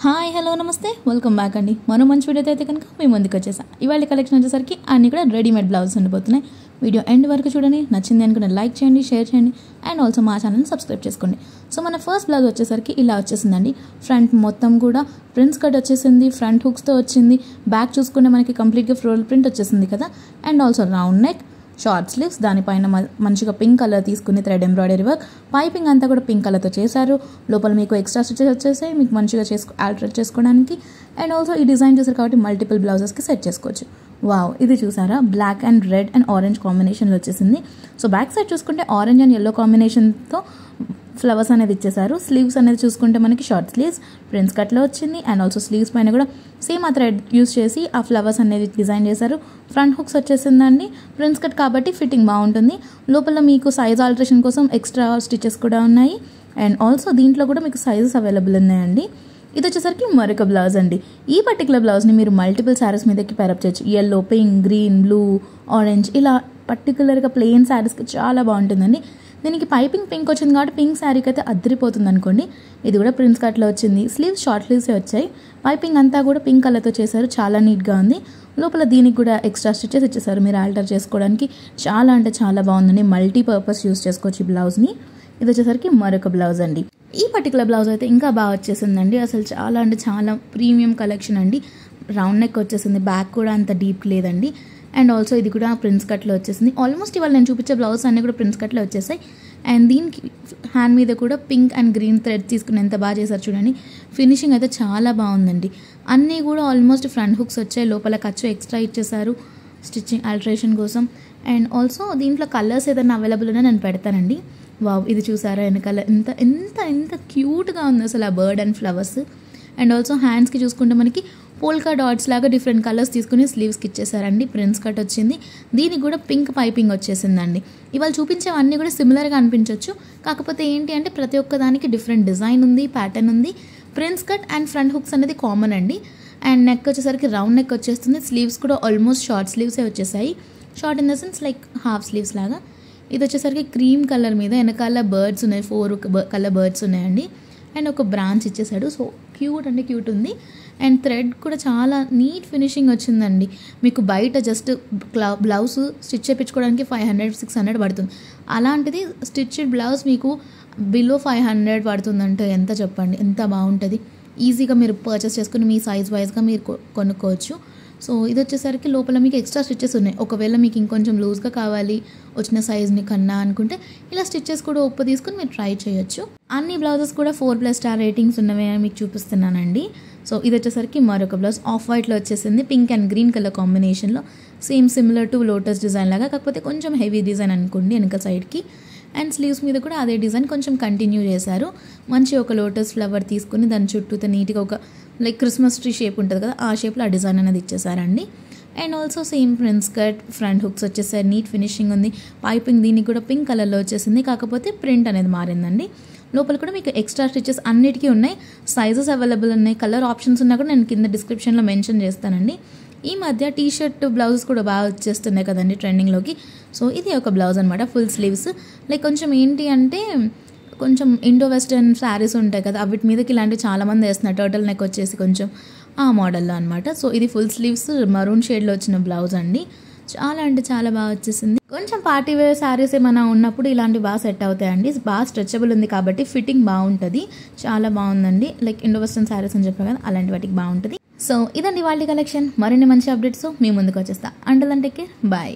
Hi hello నమస్తే welcome back అండి. మరో మంచి వీడియోతో అయితే కనుక మేము ముందుకు వచ్చేసాం. ఇవాళ కలెక్షన్ వచ్చేసరికి అన్నీ కూడా రెడీమేడ్ బ్లౌజెస్ ఉండిపోతున్నాయి. వీడియో ఎండ్ వరకు చూడండి. నచ్చింది అనుకుంటే లైక్ చేయండి, షేర్ చేయండి అండ్ ఆల్సో మా ఛానల్ని సబ్స్క్రైబ్ చేసుకోండి. సో మన ఫస్ట్ బ్లౌజ్ వచ్చేసరికి ఇలా వచ్చేసిందండి. ఫ్రంట్ మొత్తం కూడా ప్రింట్స్ కట్ వచ్చేసింది, ఫ్రంట్ హుక్స్తో వచ్చింది. బ్యాక్ చూసుకుంటే మనకి కంప్లీట్గా ఫ్లోరల్ ప్రింట్ వచ్చేసింది కదా. And also round neck, short sleeves, దానిపైన మంచిగా పింక్ కలర్ తీసుకుని థ్రెడ్ ఎంబ్రాయిడరీ వర్క్, పైపింగ్ అంతా కూడా పింక్ కలర్తో చేశారు. లోపల మీకు ఎక్స్ట్రా స్టిచెస్ వచ్చేసాయి మీకు మంచిగా ఆల్టరేట్ చేసుకోవడానికి. అండ్ ఆల్సో ఈ డిజైన్ చేశారు కాబట్టి మల్టిపుల్ బ్లౌజెస్కి సెట్ చేసుకోవచ్చు. వావ్, ఇది చూసారా, black and red and orange కాంబినేషన్లో వచ్చేసింది. సో బ్యాక్ సైడ్ చూసుకుంటే ఆరెంజ్ అండ్ ఎల్లో కాంబినేషన్తో ఫ్లవర్స్ అనేది ఇచ్చేసారు. స్లీవ్స్ అనేది చూసుకుంటే మనకి షార్ట్ స్లీవ్స్ ప్రిన్స్ కట్లో వచ్చింది. అండ్ ఆల్సో స్లీవ్స్ పైన కూడా సేమ్ ఆ థ్రెడ్ యూస్ చేసి ఆ ఫ్లవర్స్ అనేది డిజైన్ చేశారు. ఫ్రంట్ హుక్స్ వచ్చేసిందండి. ప్రిన్స్ కట్ కాబట్టి ఫిట్టింగ్ బాగుంటుంది. లోపల మీకు సైజ్ ఆల్టరేషన్ కోసం ఎక్స్ట్రా స్టిచెస్ కూడా ఉన్నాయి. అండ్ ఆల్సో దీంట్లో కూడా మీకు సైజెస్ అవైలబుల్ ఉన్నాయండి. ఇది వచ్చేసరికి మరొక బ్లౌజ్ అండి. ఈ పర్టికులర్ బ్లౌజ్ని మీరు మల్టిపుల్ శారీస్ మీదకి పేరప్ చేయొచ్చు. Yellow, pink, green, blue, orange ఇలా పర్టికులర్గా ప్లెయిన్ శారీస్కి చాలా బాగుంటుందండి. దీనికి పైపింగ్ పింక్ వచ్చింది కాబట్టి పింక్ శారీకి అయితే అద్దరిపోతుంది అనుకోండి. ఇది కూడా ప్రిన్స్ కట్లో వచ్చింది. స్లీవ్స్ షార్ట్ స్లీవ్సే వచ్చాయి. పైపింగ్ అంతా కూడా పింక్ కలర్తో చేశారు. చాలా నీట్గా ఉంది. లోపల దీనికి కూడా ఎక్స్ట్రా స్టిచెస్ ఇచ్చేసారు మీరు ఆల్టర్ చేసుకోవడానికి. చాలా అంటే చాలా బాగుందండి. మల్టీపర్పస్ యూస్ చేసుకోవచ్చు ఈ బ్లౌజ్ని. ఇది వచ్చేసరికి మరొక బ్లౌజ్ అండి. ఈ పర్టికులర్ బ్లౌజ్ అయితే ఇంకా బాగా వచ్చేసిందండి. అసలు చాలా అంటే చాలా ప్రీమియం కలెక్షన్ అండి. రౌండ్ నెక్ వచ్చేసింది, బ్యాక్ కూడా అంత డీప్ లేదండి. అండ్ ఆల్సో ఇది కూడా ప్రిన్స్ కట్లో వచ్చేసింది. ఆల్మోస్ట్ ఇవాళ నేను చూపించే బ్లౌజ్ అన్నీ కూడా ప్రిన్స్ కట్లో వచ్చేసాయి. అండ్ దీనికి హ్యాండ్ మీద కూడా పింక్ అండ్ గ్రీన్ థ్రెడ్ తీసుకుని ఎంత బాగా చేశారు చూడండి. ఫినిషింగ్ అయితే చాలా బాగుందండి. అన్నీ కూడా ఆల్మోస్ట్ ఫ్రంట్ హుక్స్ వచ్చాయి. లోపల ఖర్చు ఎక్స్ట్రా ఇచ్చేసారు స్టిచ్చింగ్ ఆల్టరేషన్ కోసం. అండ్ ఆల్సో దీంట్లో కలర్స్ ఏదైనా అవైలబుల్ ఉన్నా నేను పెడతానండి. వావ్, ఇది చూసారా వెనకాల ఎంత ఎంత ఎంత క్యూట్గా ఉంది అసలు ఆ bird and flowers. And also హ్యాండ్స్కి చూసుకుంటే మనకి పోల్కా డాట్స్ లాగా డిఫరెంట్ కలర్స్ తీసుకుని స్లీవ్స్కి ఇచ్చేసారండి. ప్రిన్స్ కట్ వచ్చింది. దీనికి కూడా పింక్ పైపింగ్ వచ్చేసిందండి. ఇవాళ చూపించేవన్నీ కూడా సిమిలర్గా అనిపించవచ్చు. కాకపోతే ఏంటి అంటే ప్రతి ఒక్క దానికి డిఫరెంట్ డిజైన్ ఉంది, ప్యాటర్న్ ఉంది. Prince cut and front hooks అనేది కామన్ అండి. అండ్ నెక్ వచ్చేసరికి రౌండ్ నెక్ వచ్చేస్తుంది. స్లీవ్స్ కూడా ఆల్మోస్ట్ షార్ట్ స్లీవ్సే వచ్చేసాయి. Short in the sense like half sleeves లాగా. ఇది వచ్చేసరికి క్రీమ్ కలర్ మీద వెనకాల బర్డ్స్ ఉన్నాయి. 4 కలర్ బర్డ్స్ ఉన్నాయండి. అండ్ ఒక బ్రాంచ్ ఇచ్చేసాడు. సో క్యూట్ అంటే క్యూట్ ఉంది. అండ్ థ్రెడ్ కూడా చాలా నీట్ ఫినిషింగ్ వచ్చిందండి. మీకు బయట జస్ట్ బ్లౌజ్ స్టిచ్ చేయించుకోవడానికి 500-600 పడుతుంది. అలాంటిది స్టిచ్డ్ బ్లౌజ్ మీకు బిలో 500 పడుతుందంటే ఎంత చెప్పండి, ఎంత బాగుంటుంది. ఈజీగా మీరు పర్చేస్ చేసుకుని మీ సైజ్ వైజ్గా మీరు కొనుక్కోవచ్చు. సో ఇది వచ్చేసరికి లోపల మీకు ఎక్స్ట్రా స్టిచెస్ ఉన్నాయి. ఒకవేళ మీకు ఇంకొంచెం లూజ్గా కావాలి వచ్చిన సైజ్ని కన్నా అనుకుంటే ఇలా స్టిచెస్ కూడా ఒప్పు తీసుకుని మీరు ట్రై చేయొచ్చు. అన్ని బ్లౌజెస్ కూడా 4+ స్టార్ రేటింగ్స్ ఉన్నవే మీకు చూపిస్తున్నానండి. సో ఇది వచ్చేసరికి మరొక బ్లౌజ్ ఆఫ్ వైట్లో వచ్చేసింది. పింక్ అండ్ గ్రీన్ కలర్ కాంబినేషన్లో same similar to lotus design లాగా, కాకపోతే కొంచెం హెవీ డిజైన్ అనుకోండి వెనక సైడ్కి. అండ్ స్లీవ్స్ మీద కూడా అదే డిజైన్ కొంచెం కంటిన్యూ చేశారు. మంచి ఒక లోటస్ ఫ్లవర్ తీసుకుని దాని చుట్టూతో నీట్గా ఒక లైక్ క్రిస్మస్ ట్రీ షేప్ ఉంటుంది కదా, ఆ షేప్లో ఆ డిజైన్ అనేది ఇచ్చేసారండి. And also same prince cut, front hooks వచ్చేసారు. నీట్ ఫినిషింగ్ ఉంది. పైపింగ్ దీనికి కూడా పింక్ కలర్లో వచ్చేసింది. కాకపోతే ప్రింట్ అనేది మారిందండి. లోపల కూడా మీకు ఎక్స్ట్రా స్టిచెస్ అన్నిటికీ ఉన్నాయి. సైజెస్ అవైలబుల్ ఉన్నాయి. కలర్ ఆప్షన్స్ ఉన్నా కూడా నేను కింద డిస్క్రిప్షన్లో మెన్షన్ చేస్తానండి. ఈ మధ్య టీ షర్ట్ బ్లౌజెస్ కూడా బాగా వచ్చేస్తున్నాయి కదండి ట్రెండింగ్లోకి. సో ఇది ఒక బ్లౌజ్ అనమాట. ఫుల్ స్లీవ్స్ లైక్ కొంచెం ఏంటి అంటే కొంచెం ఇండో వెస్టర్న్ శారీస్ ఉంటాయి కదా, వీటి మీదకి ఇలాంటివి చాలామంది వేస్తున్నారు. టర్టిల్ నెక్ వచ్చేసి కొంచెం ఆ మోడల్లో అనమాట. సో ఇది ఫుల్ స్లీవ్స్ మరూన్ షేడ్లో వచ్చిన బ్లౌజ్ అండి. చాలా అంటే చాలా బాగా వచ్చేసింది. కొంచెం పార్టీ వేర్ శారీస్ ఏమైనా ఉన్నప్పుడు ఇలాంటివి బాగా సెట్ అవుతాయండి. బాగా స్ట్రెచబుల్ ఉంది కాబట్టి ఫిట్టింగ్ బాగుంటుంది. చాలా బాగుందండి. లైక్ ఇండో వెస్టర్న్ శారీస్ అని చెప్పారు కదా, అలాంటి వాటికి బాగుంటుంది. సో ఇదండి వాళ్ళ కలెక్షన్. మరిన్ని మంచి అప్డేట్స్ మీ ముందుకు వచ్చేస్తా. అంటల్ అంటే బాయ్.